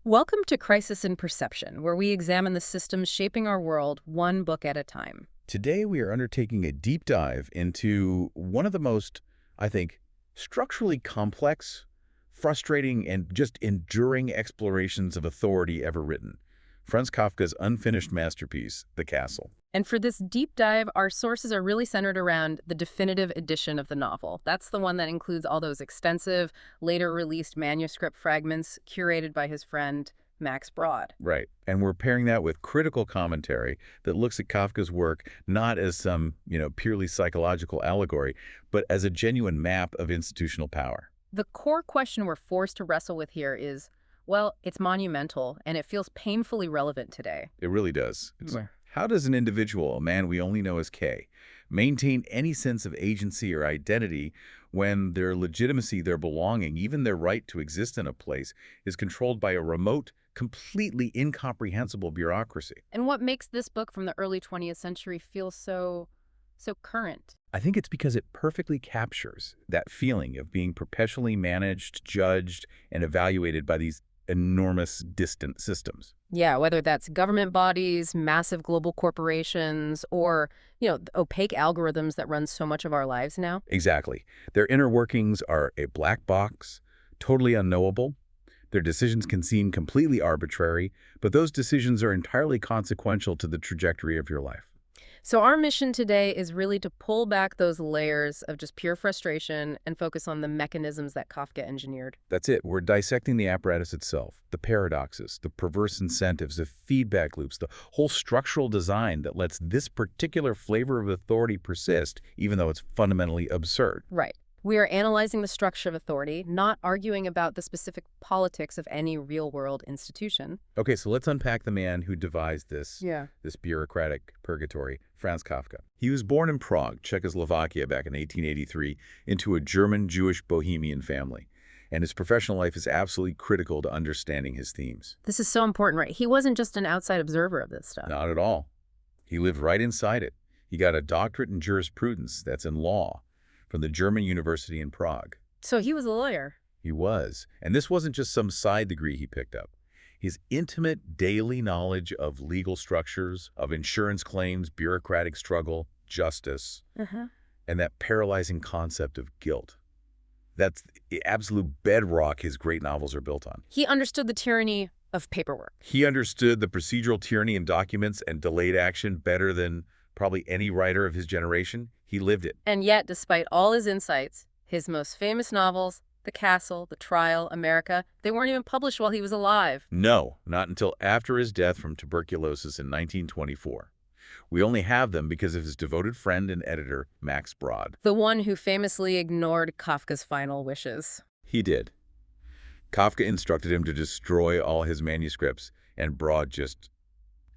Welcome to Crisis in Perception, where we examine the systems shaping our world one book at a time. Today, we are undertaking a deep dive into one of the most, I think, structurally complex, frustrating, and just enduring explorations of authority ever written. Franz Kafka's unfinished masterpiece, The Castle. And for this deep dive, our sources are really centered around the definitive edition of the novel. That's the one that includes all those extensive, later released manuscript fragments curated by his friend Max Brod. Right. And we're pairing that with critical commentary that looks at Kafka's work not as some, purely psychological allegory, but as a genuine map of institutional power. The core question we're forced to wrestle with here is, well, it's monumental, and it feels painfully relevant today. It really does. Right. How does an individual, a man we only know as K, maintain any sense of agency or identity when their legitimacy, their belonging, even their right to exist in a place is controlled by a remote, completely incomprehensible bureaucracy? And what makes this book from the early 20th century feel so current? I think it's because it perfectly captures that feeling of being perpetually managed, judged, and evaluated by these enormous, distant systems. Yeah, whether that's government bodies, massive global corporations, or, the opaque algorithms that run so much of our lives now. Exactly. Their inner workings are a black box, totally unknowable. Their decisions can seem completely arbitrary, but those decisions are entirely consequential to the trajectory of your life. So our mission today is really to pull back those layers of just pure frustration and focus on the mechanisms that Kafka engineered. That's it. We're dissecting the apparatus itself, the paradoxes, the perverse incentives, the feedback loops, the whole structural design that lets this particular flavor of authority persist, even though it's fundamentally absurd. Right. We are analyzing the structure of authority, not arguing about the specific politics of any real-world institution. Okay, so let's unpack the man who devised this bureaucratic purgatory, Franz Kafka. He was born in Prague, Czechoslovakia, back in 1883, into a German Jewish bohemian family. And his professional life is absolutely critical to understanding his themes. This is so important, right? He wasn't just an outside observer of this stuff. Not at all. He lived right inside it. He got a doctorate in jurisprudence, that's in law, from the German University in Prague. So he was a lawyer. He was. And this wasn't just some side degree he picked up. His intimate daily knowledge of legal structures, of insurance claims, bureaucratic struggle, justice, and that paralyzing concept of guilt. That's the absolute bedrock his great novels are built on. He understood the tyranny of paperwork. He understood the procedural tyranny in documents and delayed action better than probably any writer of his generation. He lived it. And yet, despite all his insights, his most famous novels, The Castle, The Trial, America, they weren't even published while he was alive. No, not until after his death from tuberculosis in 1924. We only have them because of his devoted friend and editor, Max Brod. The one who famously ignored Kafka's final wishes. He did. Kafka instructed him to destroy all his manuscripts, and Brod just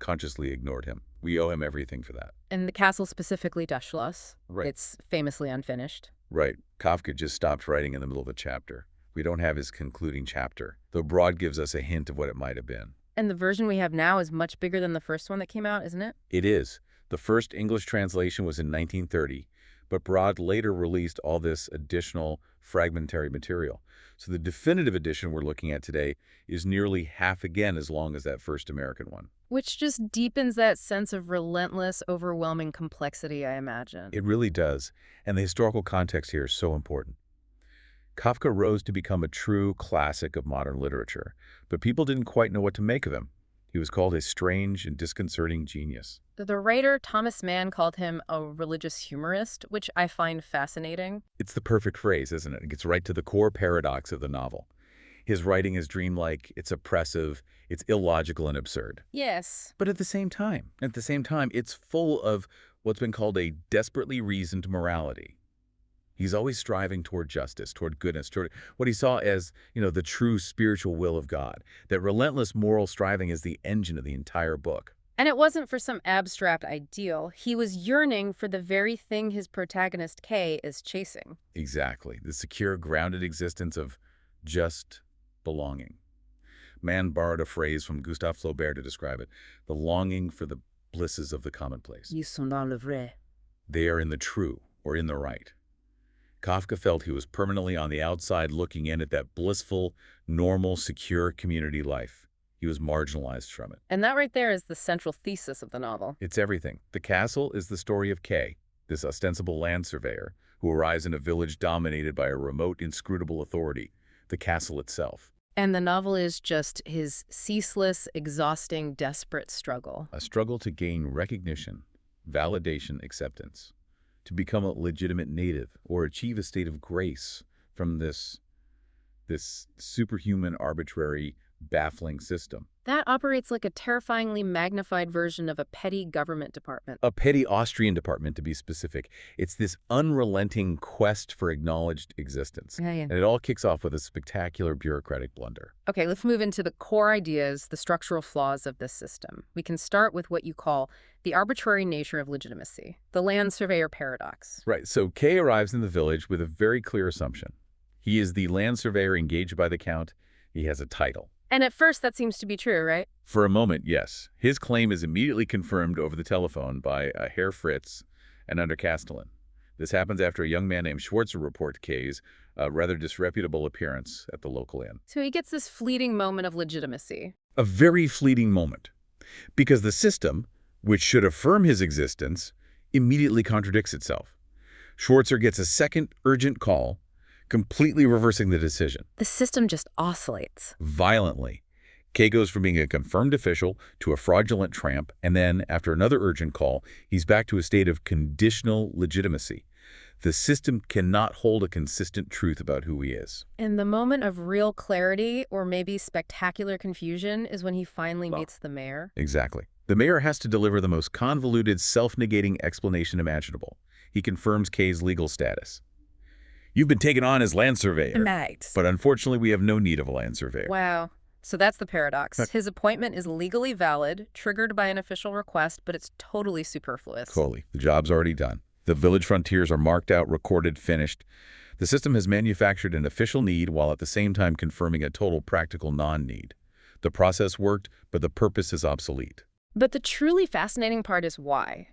consciously ignored him. We owe him everything for that. And The Castle specifically, Schloss. Right. It's famously unfinished. Right. Kafka just stopped writing in the middle of a chapter. We don't have his concluding chapter, though Brod gives us a hint of what it might have been. And the version we have now is much bigger than the first one that came out, isn't it? It is. The first English translation was in 1930, but Brod later released all this additional fragmentary material. So the definitive edition we're looking at today is nearly half again as long as that first American one. Which just deepens that sense of relentless, overwhelming complexity, I imagine. It really does. And the historical context here is so important. Kafka rose to become a true classic of modern literature, but people didn't quite know what to make of him. He was called a strange and disconcerting genius. The writer Thomas Mann called him a religious humorist, which I find fascinating. It's the perfect phrase, isn't it? It gets right to the core paradox of the novel. His writing is dreamlike, it's oppressive, it's illogical and absurd. Yes. But at the same time, it's full of what's been called a desperately reasoned morality. He's always striving toward justice, toward goodness, toward what he saw as, the true spiritual will of God. That relentless moral striving is the engine of the entire book. And it wasn't for some abstract ideal. He was yearning for the very thing his protagonist, Kay, is chasing. Exactly. The secure, grounded existence of just belonging. Mann borrowed a phrase from Gustave Flaubert to describe it. The longing for the blisses of the commonplace. Ils sont dans le vrai. They are in the true, or in the right. Kafka felt he was permanently on the outside looking in at that blissful, normal, secure community life. He was marginalized from it. And that right there is the central thesis of the novel. It's everything. The castle is the story of Kay, this ostensible land surveyor who arrives in a village dominated by a remote, inscrutable authority, the castle itself. And the novel is just his ceaseless, exhausting, desperate struggle. A struggle to gain recognition, validation, acceptance, to become a legitimate native or achieve a state of grace from this superhuman, arbitrary, baffling system. That operates like a terrifyingly magnified version of a petty government department. A petty Austrian department, to be specific. It's this unrelenting quest for acknowledged existence. Yeah. And it all kicks off with a spectacular bureaucratic blunder. Okay, let's move into the core ideas, the structural flaws of this system. We can start with what you call the arbitrary nature of legitimacy, the land surveyor paradox. Right, so Kay arrives in the village with a very clear assumption. He is the land surveyor engaged by the Count. He has a title. And at first that seems to be true, right? For a moment, yes. His claim is immediately confirmed over the telephone by Herr Fritz and under Castellan. This happens after a young man named Schwarzer reports Kay's rather disreputable appearance at the local inn. So he gets this fleeting moment of legitimacy. A very fleeting moment. Because the system, which should affirm his existence, immediately contradicts itself. Schwarzer gets a second urgent call, completely reversing the decision. The system just oscillates. Violently. Kay goes from being a confirmed official to a fraudulent tramp, and then, after another urgent call, he's back to a state of conditional legitimacy. The system cannot hold a consistent truth about who he is. And the moment of real clarity, or maybe spectacular confusion, is when he finally meets the mayor. Exactly. The mayor has to deliver the most convoluted, self-negating explanation imaginable. He confirms Kay's legal status. You've been taken on as land surveyor. Right. But unfortunately, we have no need of a land surveyor. Wow. So that's the paradox. His appointment is legally valid, triggered by an official request, but it's totally superfluous. Totally. The job's already done. The village frontiers are marked out, recorded, finished. The system has manufactured an official need while at the same time confirming a total practical non-need. The process worked, but the purpose is obsolete. But the truly fascinating part is why.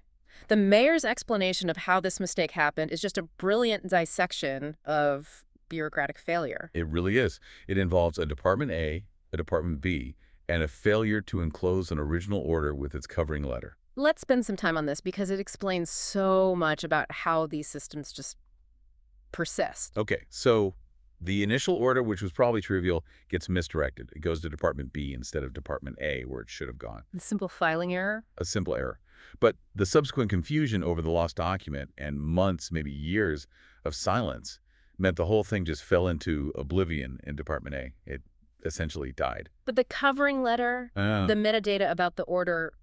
The mayor's explanation of how this mistake happened is just a brilliant dissection of bureaucratic failure. It really is. It involves a Department A, a Department B, and a failure to enclose an original order with its covering letter. Let's spend some time on this because it explains so much about how these systems just persist. Okay, so the initial order, which was probably trivial, gets misdirected. It goes to Department B instead of Department A, where it should have gone. The simple filing error? A simple error. But the subsequent confusion over the lost document and months, maybe years, of silence meant the whole thing just fell into oblivion in Department A. It essentially died. But the covering letter, the metadata about the order,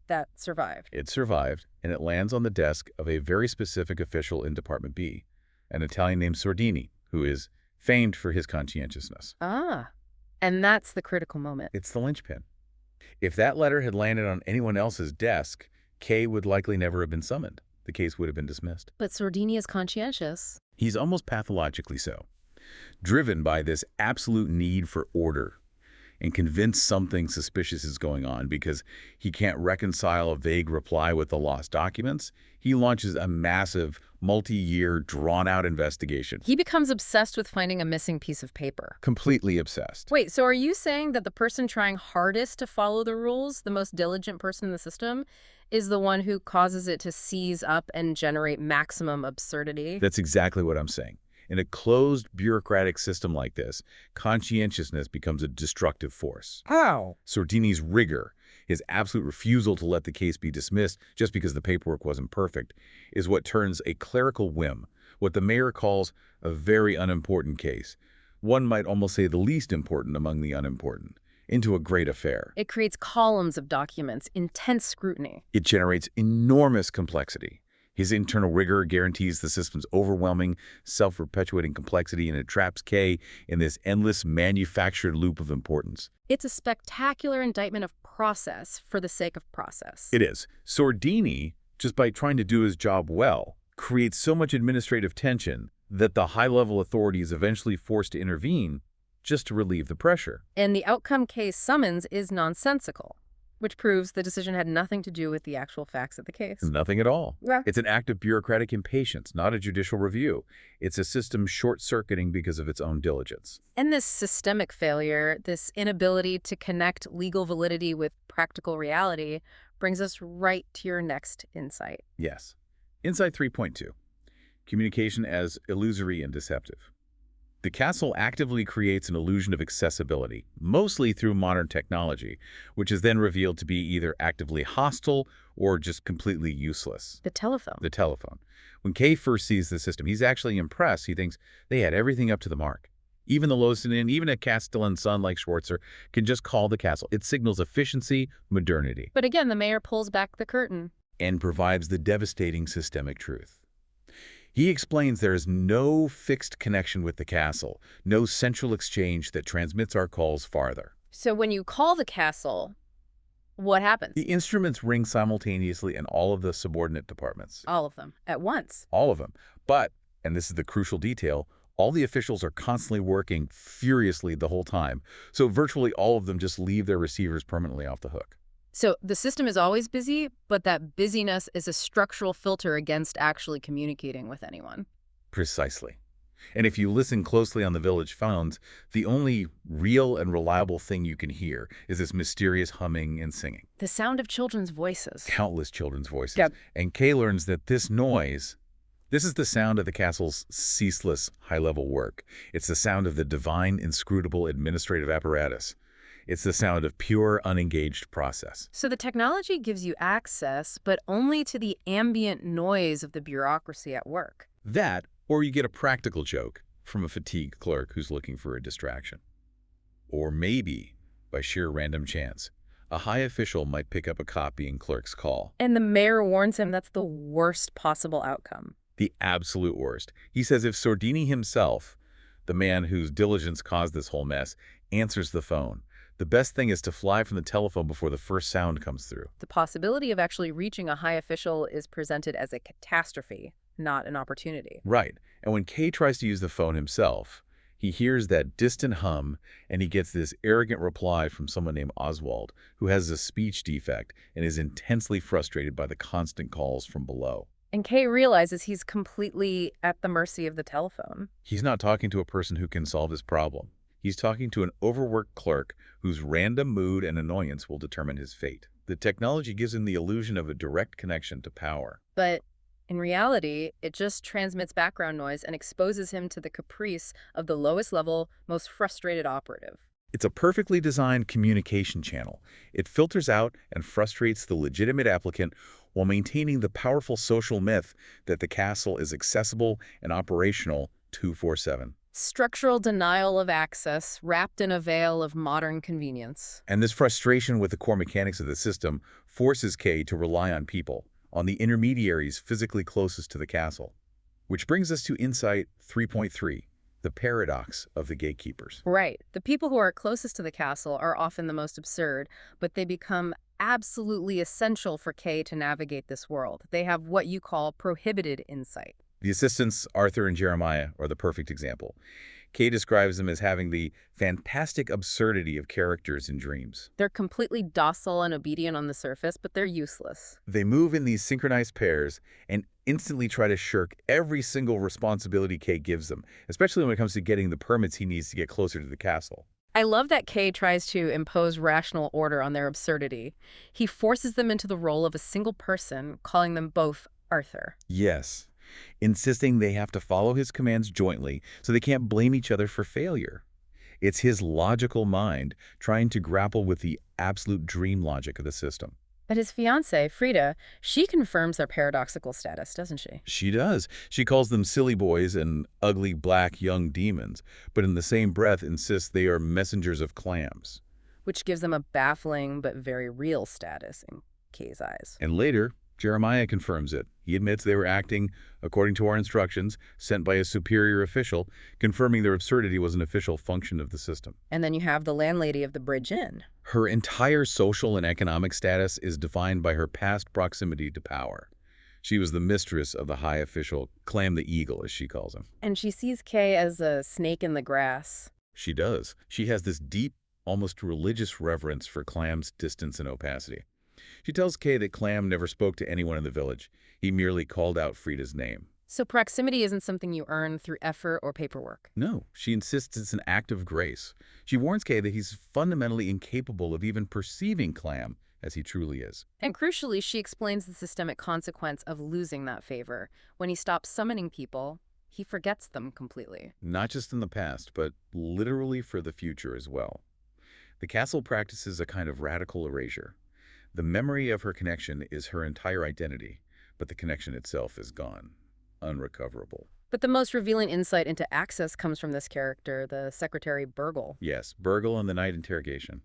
that survived. It survived, and it lands on the desk of a very specific official in Department B, an Italian named Sordini, who is famed for his conscientiousness. Ah, and that's the critical moment. It's the linchpin. If that letter had landed on anyone else's desk, Kay would likely never have been summoned. The case would have been dismissed. But Sordini is conscientious. He's almost pathologically so, driven by this absolute need for order and convinced something suspicious is going on because he can't reconcile a vague reply with the lost documents. He launches a massive, multi-year, drawn-out investigation. He becomes obsessed with finding a missing piece of paper. Completely obsessed. Wait, so are you saying that the person trying hardest to follow the rules, the most diligent person in the system, is the one who causes it to seize up and generate maximum absurdity? That's exactly what I'm saying. In a closed bureaucratic system like this, conscientiousness becomes a destructive force. How? Sordini's rigor, his absolute refusal to let the case be dismissed just because the paperwork wasn't perfect, is what turns a clerical whim, what the mayor calls a very unimportant case, one might almost say the least important among the unimportant, into a great affair. It creates columns of documents, intense scrutiny. It generates enormous complexity. His internal rigor guarantees the system's overwhelming, self-perpetuating complexity, and it traps Kay in this endless manufactured loop of importance. It's a spectacular indictment of process for the sake of process. It is. Sordini, just by trying to do his job well, creates so much administrative tension that the high-level authority is eventually forced to intervene just to relieve the pressure. And the outcome Kay's summons is nonsensical. Which proves the decision had nothing to do with the actual facts of the case. Nothing at all. Yeah. It's an act of bureaucratic impatience, not a judicial review. It's a system short-circuiting because of its own diligence. And this systemic failure, this inability to connect legal validity with practical reality, brings us right to your next insight. Yes. Insight 3.2. Communication as illusory and deceptive. The castle actively creates an illusion of accessibility, mostly through modern technology, which is then revealed to be either actively hostile or just completely useless. The telephone. The telephone. When Kay first sees the system, he's actually impressed. He thinks they had everything up to the mark. Even the lowest end, even a Castellan son like Schwarzer can just call the castle. It signals efficiency, modernity, But again, the mayor pulls back the curtain. and provides the devastating systemic truth. He explains there is no fixed connection with the castle, no central exchange that transmits our calls farther. So when you call the castle, what happens? The instruments ring simultaneously in all of the subordinate departments. All of them at once. All of them. But, and this is the crucial detail, all the officials are constantly working furiously the whole time, so virtually all of them just leave their receivers permanently off the hook. So the system is always busy, but that busyness is a structural filter against actually communicating with anyone. Precisely. And if you listen closely on the village phones, the only real and reliable thing you can hear is this mysterious humming and singing. The sound of children's voices. Countless children's voices. Yep. And Kay learns that this noise, this is the sound of the castle's ceaseless high-level work. It's the sound of the divine, inscrutable administrative apparatus. It's the sound of pure, unengaged process. So the technology gives you access, but only to the ambient noise of the bureaucracy at work. That, or you get a practical joke from a fatigued clerk who's looking for a distraction. Or maybe, by sheer random chance, a high official might pick up a copying clerk's call. And the mayor warns him that's the worst possible outcome. The absolute worst. He says if Sordini himself, the man whose diligence caused this whole mess, answers the phone, the best thing is to fly from the telephone before the first sound comes through. The possibility of actually reaching a high official is presented as a catastrophe, not an opportunity. Right. And when Kay tries to use the phone himself, he hears that distant hum, and he gets this arrogant reply from someone named Oswald, who has a speech defect and is intensely frustrated by the constant calls from below. And Kay realizes he's completely at the mercy of the telephone. He's not talking to a person who can solve his problem. He's talking to an overworked clerk whose random mood and annoyance will determine his fate. The technology gives him the illusion of a direct connection to power. But in reality, it just transmits background noise and exposes him to the caprice of the lowest level, most frustrated operative. It's a perfectly designed communication channel. It filters out and frustrates the legitimate applicant while maintaining the powerful social myth that the castle is accessible and operational 24/7. Structural denial of access wrapped in a veil of modern convenience. And this frustration with the core mechanics of the system forces Kay to rely on people, on the intermediaries physically closest to the castle. Which brings us to Insight 3.3, the paradox of the gatekeepers. Right. The people who are closest to the castle are often the most absurd, but they become absolutely essential for Kay to navigate this world. They have what you call prohibited insight. The assistants, Arthur and Jeremiah, are the perfect example. Kay describes them as having the fantastic absurdity of characters in dreams. They're completely docile and obedient on the surface, but they're useless. They move in these synchronized pairs and instantly try to shirk every single responsibility Kay gives them, especially when it comes to getting the permits he needs to get closer to the castle. I love that Kay tries to impose rational order on their absurdity. He forces them into the role of a single person, calling them both Arthur. Yes, insisting they have to follow his commands jointly so they can't blame each other for failure. It's his logical mind trying to grapple with the absolute dream logic of the system. But his fiancée, Frida, she confirms their paradoxical status, doesn't she? She does. She calls them silly boys and ugly black young demons, but in the same breath insists they are messengers of clams. Which gives them a baffling but very real status in Kay's eyes. And later, Jeremiah confirms it. He admits they were acting according to our instructions, sent by a superior official, confirming their absurdity was an official function of the system. And then you have the landlady of the Bridge Inn. Her entire social and economic status is defined by her past proximity to power. She was the mistress of the high official, Clam the Eagle, as she calls him. And she sees Kay as a snake in the grass. She does. She has this deep, almost religious reverence for Clam's distance and opacity. She tells Kay that Clam never spoke to anyone in the village. He merely called out Frida's name. So proximity isn't something you earn through effort or paperwork. No, she insists it's an act of grace. She warns Kay that he's fundamentally incapable of even perceiving Clam as he truly is. And crucially, she explains the systemic consequence of losing that favor. When he stops summoning people, he forgets them completely. Not just in the past, but literally for the future as well. The castle practices a kind of radical erasure. The memory of her connection is her entire identity, but the connection itself is gone, unrecoverable. But the most revealing insight into access comes from this character, the secretary Burgle. Yes, Burgle on the night interrogation.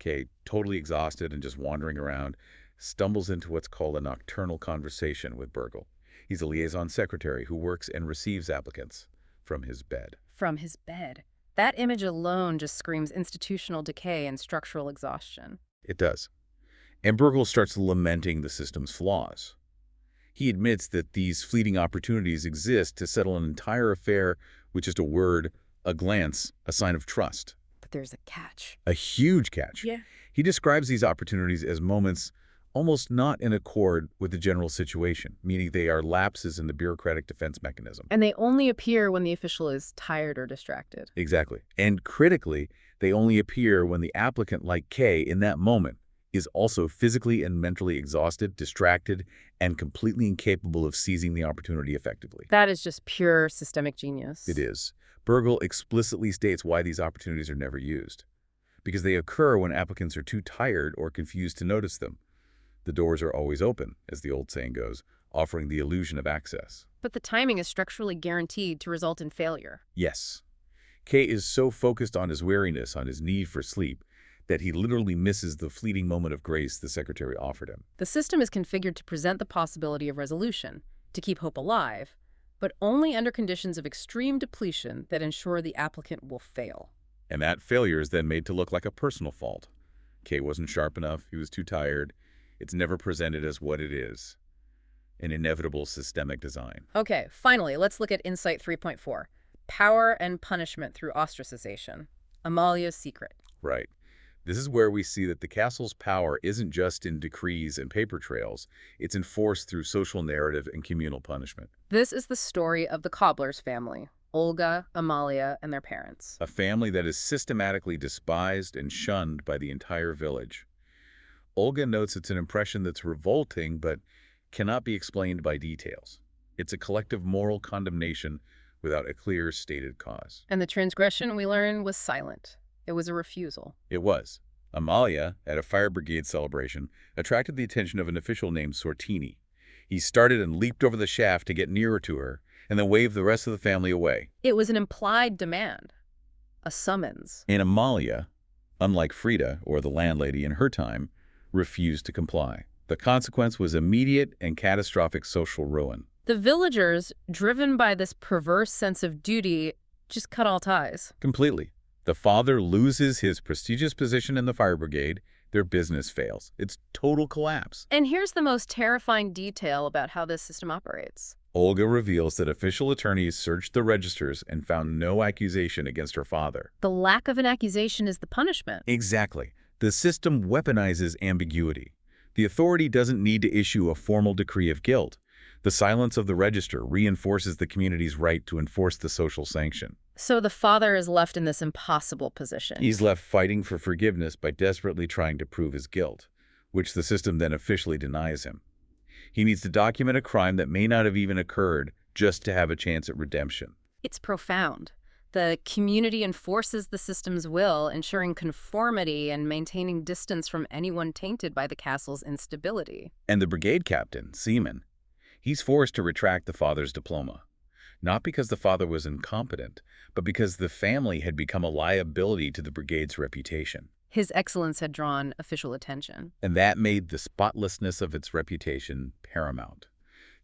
Kay, totally exhausted and just wandering around, stumbles into what's called a nocturnal conversation with Burgle. He's a liaison secretary who works and receives applicants from his bed. From his bed. That image alone just screams institutional decay and structural exhaustion. It does. And Burgle starts lamenting the system's flaws. He admits that these fleeting opportunities exist to settle an entire affair with just a word, a glance, a sign of trust. But there's a catch. A huge catch. Yeah. He describes these opportunities as moments almost not in accord with the general situation, meaning they are lapses in the bureaucratic defense mechanism. And they only appear when the official is tired or distracted. Exactly. And critically, they only appear when the applicant, like Kay, in that moment, is also physically and mentally exhausted, distracted, and completely incapable of seizing the opportunity effectively. That is just pure systemic genius. It is. Burgle explicitly states why these opportunities are never used. Because they occur when applicants are too tired or confused to notice them. The doors are always open, as the old saying goes, offering the illusion of access. But the timing is structurally guaranteed to result in failure. Yes. Kay is so focused on his weariness, on his need for sleep, that he literally misses the fleeting moment of grace the secretary offered him. The system is configured to present the possibility of resolution, to keep hope alive, but only under conditions of extreme depletion that ensure the applicant will fail. And that failure is then made to look like a personal fault. Kay wasn't sharp enough, he was too tired. It's never presented as what it is, an inevitable systemic design. Okay, finally, let's look at Insight 3.4, Power and Punishment Through Ostracization, Amalia's Secret. Right. This is where we see that the castle's power isn't just in decrees and paper trails, it's enforced through social narrative and communal punishment. This is the story of the cobbler's family, Olga, Amalia, and their parents. A family that is systematically despised and shunned by the entire village. Olga notes it's an impression that's revolting but cannot be explained by details. It's a collective moral condemnation without a clear stated cause. And the transgression, we learn, was silent. It was a refusal. It was. Amalia, at a fire brigade celebration, attracted the attention of an official named Sortini. He started and leaped over the shaft to get nearer to her, and then waved the rest of the family away. It was an implied demand, a summons. And Amalia, unlike Frida or the landlady in her time, refused to comply. The consequence was immediate and catastrophic social ruin. The villagers, driven by this perverse sense of duty, just cut all ties. Completely. The father loses his prestigious position in the fire brigade. Their business fails. It's total collapse. And here's the most terrifying detail about how this system operates. Olga reveals that official attorneys searched the registers and found no accusation against her father. The lack of an accusation is the punishment. Exactly. The system weaponizes ambiguity. The authority doesn't need to issue a formal decree of guilt. The silence of the register reinforces the community's right to enforce the social sanction. So the father is left in this impossible position. He's left fighting for forgiveness by desperately trying to prove his guilt, which the system then officially denies him. He needs to document a crime that may not have even occurred just to have a chance at redemption. It's profound. The community enforces the system's will, ensuring conformity and maintaining distance from anyone tainted by the castle's instability. And the brigade captain, Seaman, he's forced to retract the father's diploma. Not because the father was incompetent, but because the family had become a liability to the brigade's reputation. His excellence had drawn official attention. And that made the spotlessness of its reputation paramount.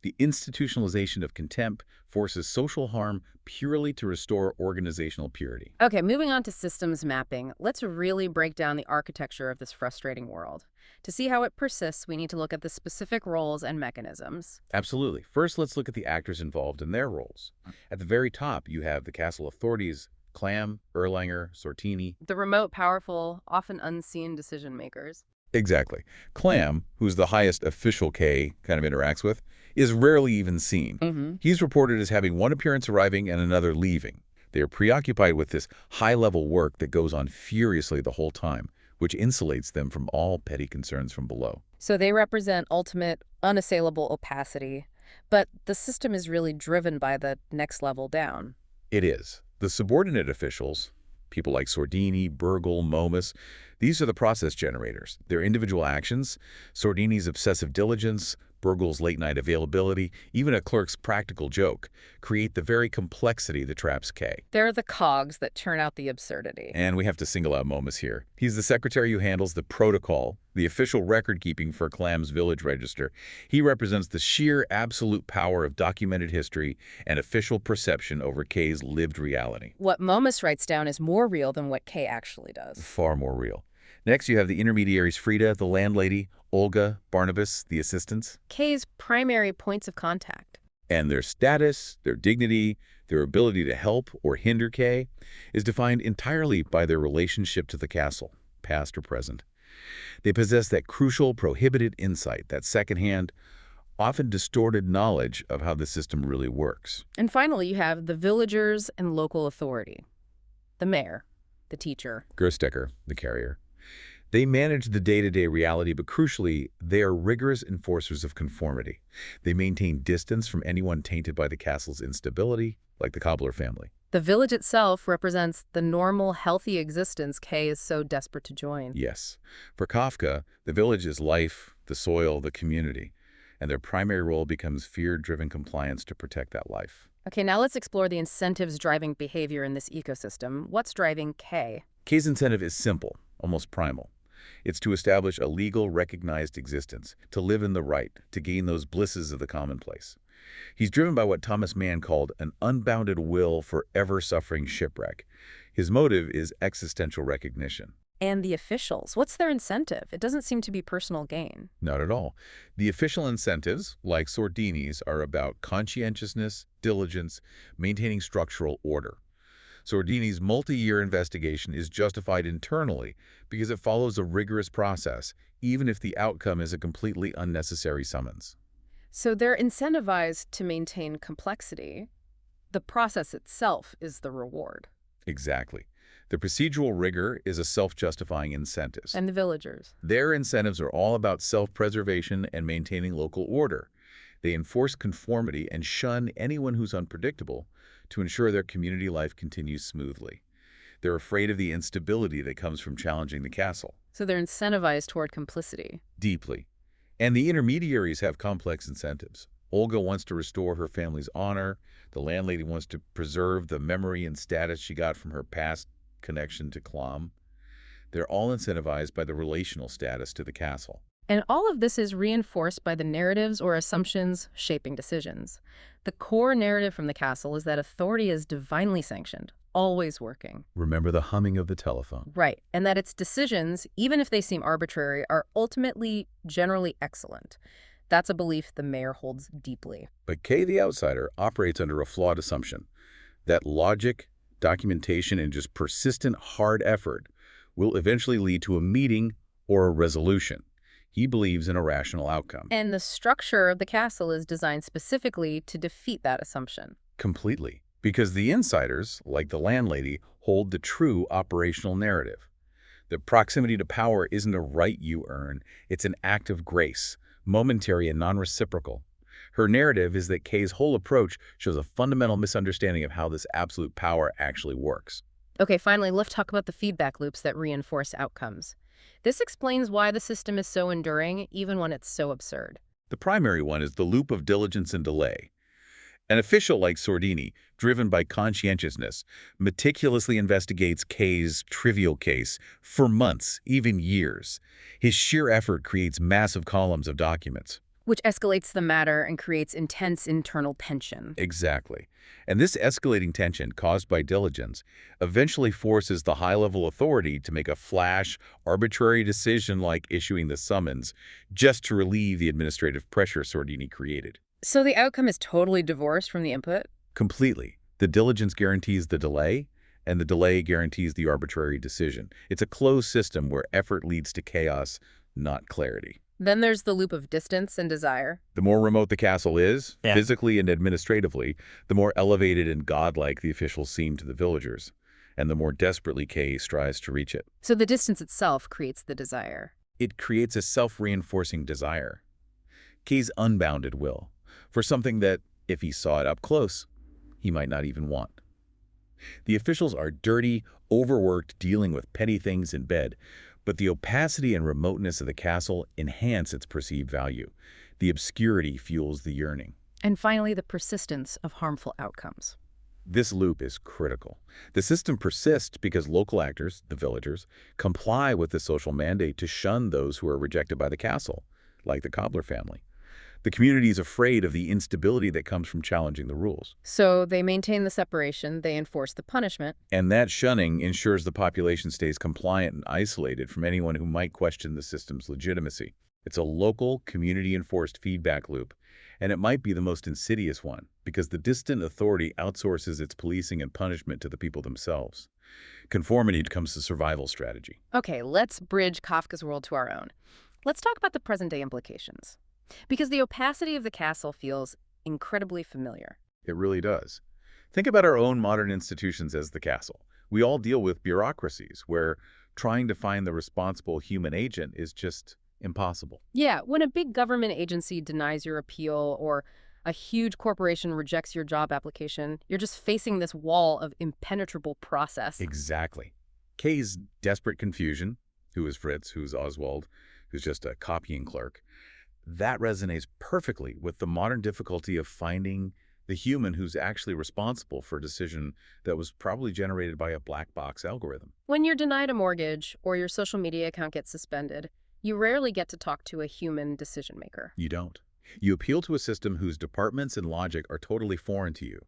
The institutionalization of contempt forces social harm purely to restore organizational purity. Okay, moving on to systems mapping, let's really break down the architecture of this frustrating world. To see how it persists, we need to look at the specific roles and mechanisms. Absolutely. First, let's look at the actors involved in their roles. At the very top, you have the castle authorities, Clam, Erlanger, Sortini. The remote, powerful, often unseen decision makers. Exactly. Clam, who's the highest official K kind of interacts with, is rarely even seen. He's reported as having one appearance arriving and another leaving. They are preoccupied with this high-level work that goes on furiously the whole time, which insulates them from all petty concerns from below. So they represent ultimate, unassailable opacity, but the system is really driven by the next level down. It is. The subordinate officials, people like Sordini, Burgle, Momus, these are the process generators. Their individual actions, Sordini's obsessive diligence, Burgle's late-night availability, even a clerk's practical joke, create the very complexity that traps Kay. They're the cogs that turn out the absurdity. And we have to single out Momus here. He's the secretary who handles the protocol, the official record-keeping for Clam's village register. He represents the sheer absolute power of documented history and official perception over Kay's lived reality. What Momus writes down is more real than what Kay actually does. Far more real. Next, you have the intermediaries Frida, the landlady, Olga, Barnabas, the assistants. Kay's primary points of contact. And their status, their dignity, their ability to help or hinder Kay is defined entirely by their relationship to the castle, past or present. They possess that crucial, prohibited insight, that secondhand, often distorted knowledge of how the system really works. And finally, you have the villagers and local authority. The mayor, the teacher. Gerstecker, the carrier. They manage the day-to-day reality, but crucially, they are rigorous enforcers of conformity. They maintain distance from anyone tainted by the castle's instability, like the cobbler family. The village itself represents the normal, healthy existence Kay is so desperate to join. Yes. For Kafka, the village is life, the soil, the community, and their primary role becomes fear-driven compliance to protect that life. Okay, now let's explore the incentives driving behavior in this ecosystem. What's driving Kay? Kay's incentive is simple, almost primal. It's to establish a legal, recognized existence, to live in the right, to gain those blisses of the commonplace. He's driven by what Thomas Mann called an unbounded will for ever-suffering shipwreck. His motive is existential recognition. And the officials, what's their incentive? It doesn't seem to be personal gain. Not at all. The official incentives, like Sordini's, are about conscientiousness, diligence, maintaining structural order. Sordini's multi-year investigation is justified internally because it follows a rigorous process, even if the outcome is a completely unnecessary summons. So they're incentivized to maintain complexity. The process itself is the reward. Exactly. The procedural rigor is a self-justifying incentive. And the villagers? Their incentives are all about self-preservation and maintaining local order. They enforce conformity and shun anyone who's unpredictable to ensure their community life continues smoothly. They're afraid of the instability that comes from challenging the castle. So they're incentivized toward complicity. Deeply. And the intermediaries have complex incentives. Olga wants to restore her family's honor. The landlady wants to preserve the memory and status she got from her past connection to Clam. They're all incentivized by the relational status to the castle. And all of this is reinforced by the narratives or assumptions shaping decisions. The core narrative from the castle is that authority is divinely sanctioned, always working. Remember the humming of the telephone. Right, and that its decisions, even if they seem arbitrary, are ultimately generally excellent. That's a belief the mayor holds deeply. But Kay the outsider operates under a flawed assumption that logic, documentation, and just persistent hard effort will eventually lead to a meeting or a resolution. He believes in a rational outcome. And the structure of the castle is designed specifically to defeat that assumption. Completely. Because the insiders, like the landlady, hold the true operational narrative. The proximity to power isn't a right you earn, it's an act of grace, momentary and non-reciprocal. Her narrative is that Kay's whole approach shows a fundamental misunderstanding of how this absolute power actually works. Okay, finally, let's talk about the feedback loops that reinforce outcomes. This explains why the system is so enduring, even when it's so absurd. The primary one is the loop of diligence and delay. An official like Sordini, driven by conscientiousness, meticulously investigates Kay's trivial case for months, even years. His sheer effort creates massive columns of documents. Which escalates the matter and creates intense internal tension. Exactly. And this escalating tension caused by diligence eventually forces the high-level authority to make a flash, arbitrary decision like issuing the summons just to relieve the administrative pressure Sordini created. So the outcome is totally divorced from the input? Completely. The diligence guarantees the delay, and the delay guarantees the arbitrary decision. It's a closed system where effort leads to chaos, not clarity. Then there's the loop of distance and desire. The more remote the castle is, Yeah. physically and administratively, the more elevated and godlike the officials seem to the villagers, and the more desperately Kay strives to reach it. So the distance itself creates the desire. It creates a self-reinforcing desire. Kay's unbounded will, for something that, if he saw it up close, he might not even want. The officials are dirty, overworked, dealing with petty things in bed, but the opacity and remoteness of the castle enhance its perceived value. The obscurity fuels the yearning. And finally, the persistence of harmful outcomes. This loop is critical. The system persists because local actors, the villagers, comply with the social mandate to shun those who are rejected by the castle, like the cobbler family. The community is afraid of the instability that comes from challenging the rules. So they maintain the separation, they enforce the punishment. And that shunning ensures the population stays compliant and isolated from anyone who might question the system's legitimacy. It's a local, community-enforced feedback loop, and it might be the most insidious one, because the distant authority outsources its policing and punishment to the people themselves. Conformity becomes the survival strategy. Okay, let's bridge Kafka's world to our own. Let's talk about the present-day implications. Because the opacity of the castle feels incredibly familiar. It really does. Think about our own modern institutions as the castle. We all deal with bureaucracies where trying to find the responsible human agent is just impossible. Yeah, when a big government agency denies your appeal or a huge corporation rejects your job application, you're just facing this wall of impenetrable process. Exactly. Kay's desperate confusion, who is Fritz, who's Oswald, who's just a copying clerk, that resonates perfectly with the modern difficulty of finding the human who's actually responsible for a decision that was probably generated by a black box algorithm. When you're denied a mortgage or your social media account gets suspended, you rarely get to talk to a human decision maker. You don't. You appeal to a system whose departments and logic are totally foreign to you.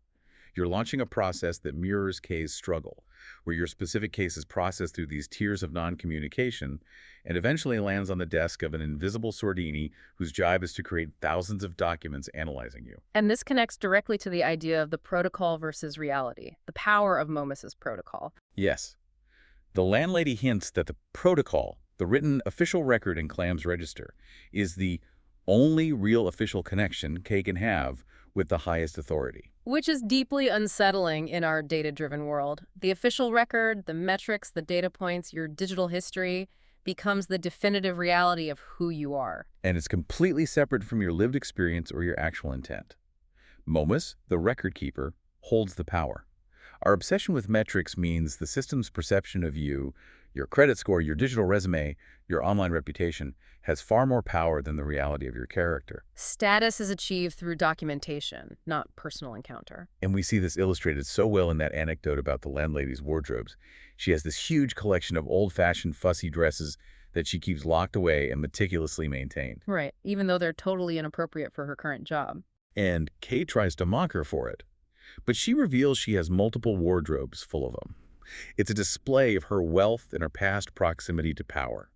You're launching a process that mirrors Kay's struggle, where your specific case is processed through these tiers of non-communication and eventually lands on the desk of an invisible Sordini whose job is to create thousands of documents analyzing you. And this connects directly to the idea of the protocol versus reality, the power of Momus's protocol. Yes. The landlady hints that the protocol, the written official record in Clam's register, is the only real official connection Kay can have with the highest authority. Which is deeply unsettling in our data-driven world. The official record, the metrics, the data points, your digital history becomes the definitive reality of who you are. And it's completely separate from your lived experience or your actual intent. Momus, the record keeper, holds the power. Our obsession with metrics means the system's perception of you, your credit score, your digital resume, your online reputation, has far more power than the reality of your character. Status is achieved through documentation, not personal encounter. And we see this illustrated so well in that anecdote about the landlady's wardrobes. She has this huge collection of old-fashioned fussy dresses that she keeps locked away and meticulously maintained. Right, even though they're totally inappropriate for her current job. And Kay tries to mock her for it. But she reveals she has multiple wardrobes full of them. It's a display of her wealth and her past proximity to power.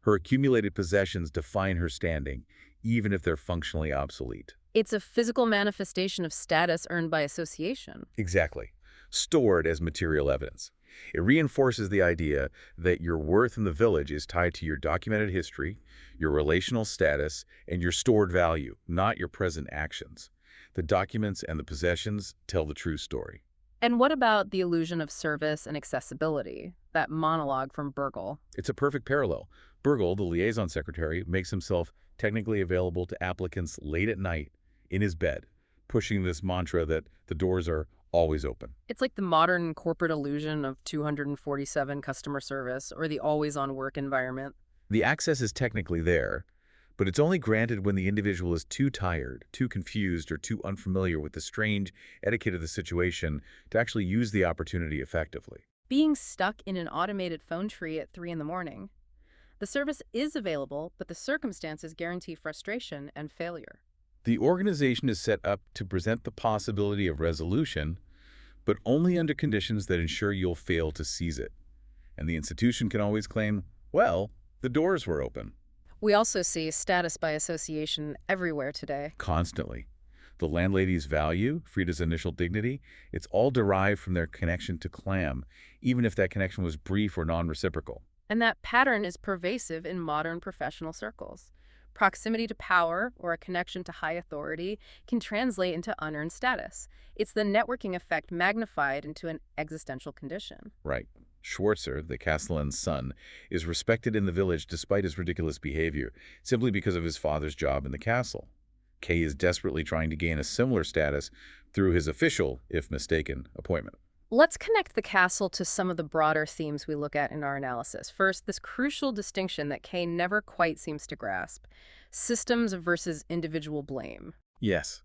Her accumulated possessions define her standing, even if they're functionally obsolete. It's a physical manifestation of status earned by association. Exactly. Stored as material evidence. It reinforces the idea that your worth in the village is tied to your documented history, your relational status, and your stored value, not your present actions. The documents and the possessions tell the true story. And what about the illusion of service and accessibility? That monologue from Burgle. It's a perfect parallel. Burgle, the liaison secretary, makes himself technically available to applicants late at night in his bed, pushing this mantra that the doors are always open. It's like the modern corporate illusion of 247 customer service or the always-on work environment. The access is technically there, but it's only granted when the individual is too tired, too confused, or too unfamiliar with the strange etiquette of the situation to actually use the opportunity effectively. Being stuck in an automated phone tree at 3 in the morning. The service is available, but the circumstances guarantee frustration and failure. The organization is set up to present the possibility of resolution, but only under conditions that ensure you'll fail to seize it. And the institution can always claim, well, the doors were open. We also see status by association everywhere today. Constantly. The landlady's value, Frida's initial dignity, it's all derived from their connection to Clam, even if that connection was brief or non-reciprocal. And that pattern is pervasive in modern professional circles. Proximity to power or a connection to high authority can translate into unearned status. It's the networking effect magnified into an existential condition. Right. Schwarzer, the castellan's son, is respected in the village despite his ridiculous behavior, simply because of his father's job in the castle. Kay is desperately trying to gain a similar status through his official, if mistaken, appointment. Let's connect the castle to some of the broader themes we look at in our analysis. First, this crucial distinction that Kay never quite seems to grasp: systems versus individual blame. Yes.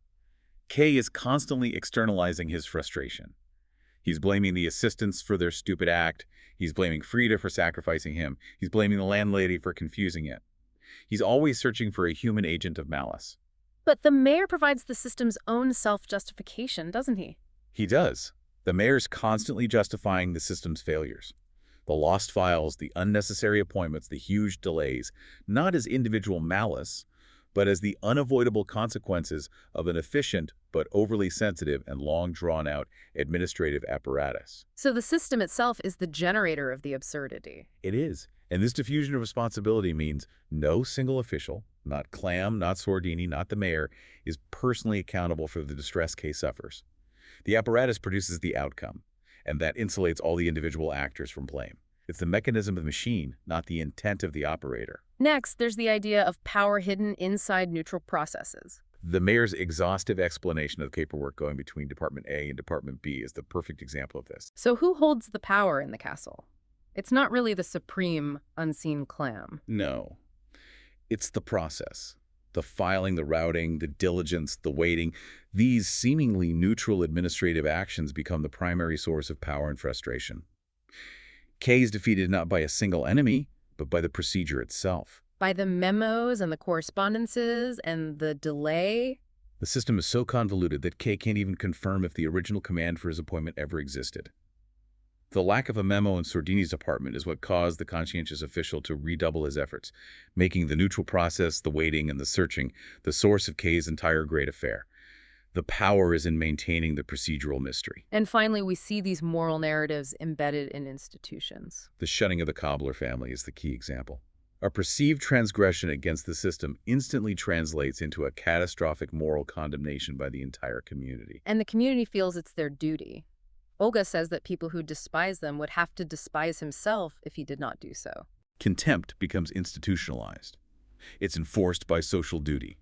Kay is constantly externalizing his frustration. He's blaming the assistants for their stupid act. He's blaming Frida for sacrificing him. He's blaming the landlady for confusing it. He's always searching for a human agent of malice. But the mayor provides the system's own self-justification, doesn't he? He does. The mayor's constantly justifying the system's failures. The lost files, the unnecessary appointments, the huge delays, not as individual malice, but as the unavoidable consequences of an efficient but overly sensitive and long drawn-out administrative apparatus. So the system itself is the generator of the absurdity. It is. And this diffusion of responsibility means no single official, not Clam, not Sordini, not the mayor, is personally accountable for the distress Kay suffers. The apparatus produces the outcome, and that insulates all the individual actors from blame. It's the mechanism of the machine, not the intent of the operator. Next, there's the idea of power hidden inside neutral processes. The mayor's exhaustive explanation of the paperwork going between Department A and Department B is the perfect example of this. So who holds the power in the castle? It's not really the supreme, unseen Clam. No. It's the process. The filing, the routing, the diligence, the waiting. These seemingly neutral administrative actions become the primary source of power and frustration. Kay is defeated not by a single enemy, but by the procedure itself. By the memos and the correspondences and the delay. The system is so convoluted that Kay can't even confirm if the original command for his appointment ever existed. The lack of a memo in Sordini's department is what caused the conscientious official to redouble his efforts, making the neutral process, the waiting, and the searching the source of Kay's entire great affair. The power is in maintaining the procedural mystery. And finally, we see these moral narratives embedded in institutions. The shunning of the Cobbler family is the key example. A perceived transgression against the system instantly translates into a catastrophic moral condemnation by the entire community. And the community feels it's their duty. Olga says that people who despise them would have to despise himself if he did not do so. Contempt becomes institutionalized. It's enforced by social duty.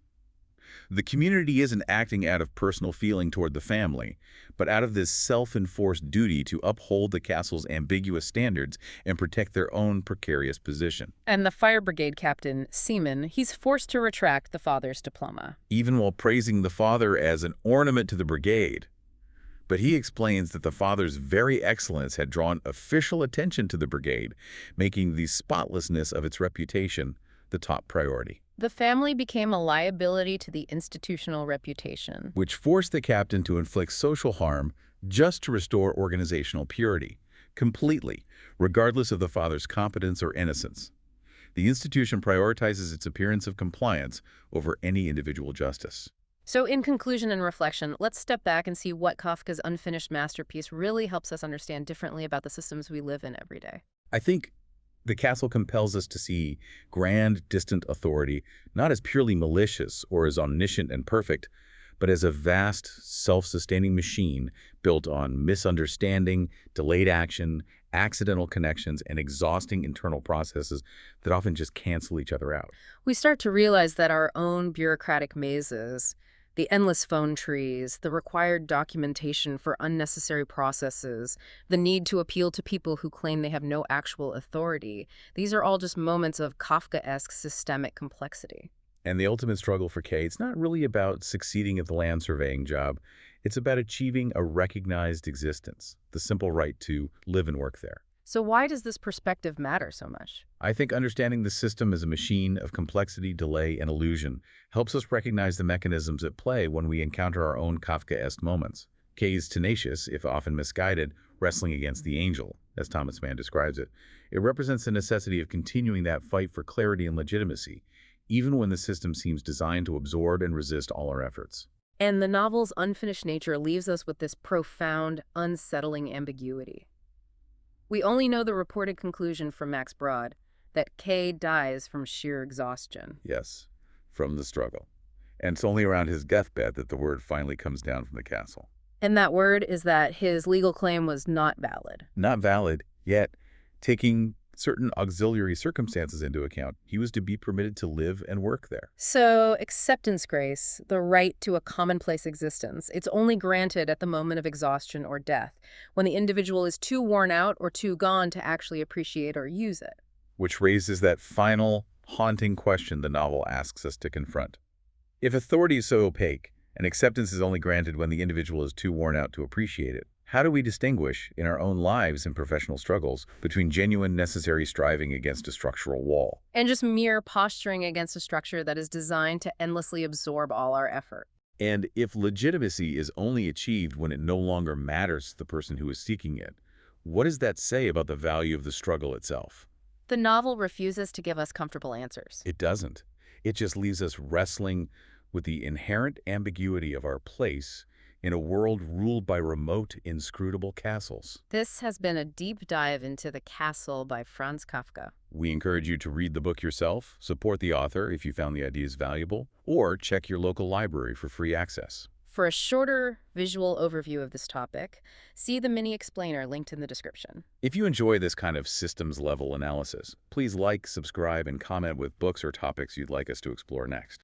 The community isn't acting out of personal feeling toward the family, but out of this self-enforced duty to uphold the castle's ambiguous standards and protect their own precarious position. And the fire brigade captain, Seaman, he's forced to retract the father's diploma. Even while praising the father as an ornament to the brigade. But he explains that the father's very excellence had drawn official attention to the brigade, making the spotlessness of its reputation the top priority. The family became a liability to the institutional reputation, which forced the captain to inflict social harm just to restore organizational purity, completely, regardless of the father's competence or innocence. The institution prioritizes its appearance of compliance over any individual justice. So in conclusion and reflection, let's step back and see what Kafka's unfinished masterpiece really helps us understand differently about the systems we live in every day. I think the castle compels us to see grand, distant authority not as purely malicious or as omniscient and perfect, but as a vast, self-sustaining machine built on misunderstanding, delayed action, accidental connections, and exhausting internal processes that often just cancel each other out. We start to realize that our own bureaucratic mazes, the endless phone trees, the required documentation for unnecessary processes, the need to appeal to people who claim they have no actual authority, these are all just moments of Kafkaesque systemic complexity. And the ultimate struggle for Kay, it's not really about succeeding at the land surveying job. It's about achieving a recognized existence, the simple right to live and work there. So why does this perspective matter so much? I think understanding the system as a machine of complexity, delay, and illusion helps us recognize the mechanisms at play when we encounter our own Kafkaesque moments. Kay's tenacious, if often misguided, wrestling against the angel, as Thomas Mann describes it. It represents the necessity of continuing that fight for clarity and legitimacy, even when the system seems designed to absorb and resist all our efforts. And the novel's unfinished nature leaves us with this profound, unsettling ambiguity. We only know the reported conclusion from Max Brod, that Kay dies from sheer exhaustion. Yes, from the struggle. And it's only around his deathbed that the word finally comes down from the castle. And that word is that his legal claim was not valid. Not valid, yet, taking certain auxiliary circumstances into account, he was to be permitted to live and work there. So, acceptance grace, the right to a commonplace existence, it's only granted at the moment of exhaustion or death, when the individual is too worn out or too gone to actually appreciate or use it. Which raises that final, haunting question the novel asks us to confront. If authority is so opaque, and acceptance is only granted when the individual is too worn out to appreciate it, how do we distinguish, in our own lives and professional struggles, between genuine necessary striving against a structural wall? And just mere posturing against a structure that is designed to endlessly absorb all our effort. And if legitimacy is only achieved when it no longer matters to the person who is seeking it, what does that say about the value of the struggle itself? The novel refuses to give us comfortable answers. It doesn't. It just leaves us wrestling with the inherent ambiguity of our place in a world ruled by remote, inscrutable castles. This has been a deep dive into The Castle by Franz Kafka. We encourage you to read the book yourself, support the author if you found the ideas valuable, or check your local library for free access. For a shorter visual overview of this topic, see the mini explainer linked in the description. If you enjoy this kind of systems-level analysis, please like, subscribe, and comment with books or topics you'd like us to explore next.